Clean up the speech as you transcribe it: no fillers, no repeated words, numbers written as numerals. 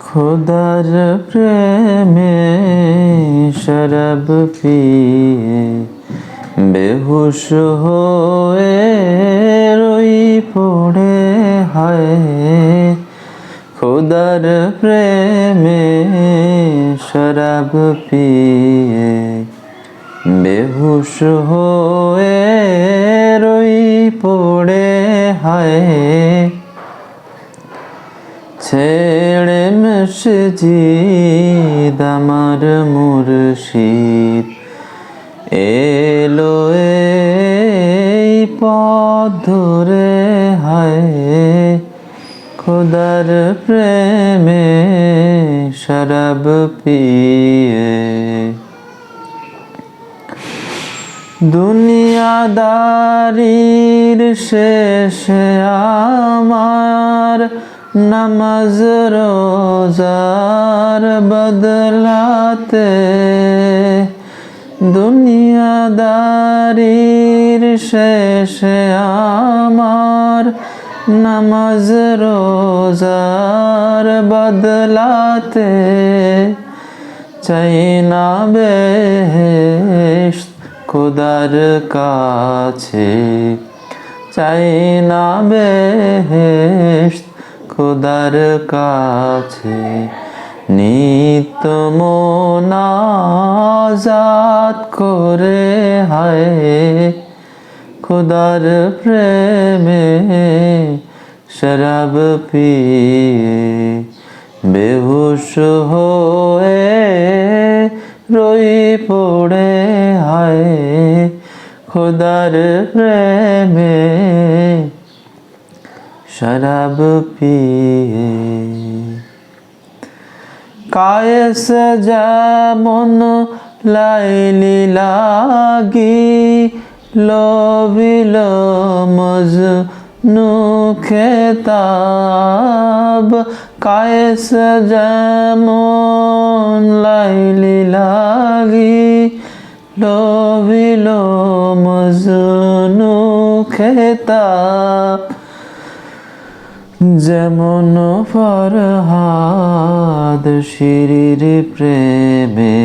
खुदार प्रेमे शराब पिए बेहुश होए रोई पड़े हाय। खुदार प्रेमे शराब पिए बेहुश होए रोई पड़े हाय। ছেড়ে মসজিদ আমার মুর্শিদ এলো এই পথ ধরে হায়। খোদার প্রেমে শরাব পিয়ে দুনিয়াদারির শেষে আমার নামাজ রোজার বদলাতে, দুনিয়াদারির শেষে আমার নামাজ রোজার বদলাতে চাই না বেহেশত খোদার কাছে, চাই না বেহেশত খোদার কাছে। নিত্য মোনাজাত করে হায় খোদার প্রেমে শরাব পিয়ে বেহুশ হয়ে রই পড়ে হায়। খোদার প্রেমে শরাব পিয়ে কায়েস যেমন লাইলি লাগি লোভিল মজনু খেতাব। কায়েস যেমন লাইলি লাগি লোভিল মজনু খেতাব। যেমন ফরহাদ শিরির প্রেমে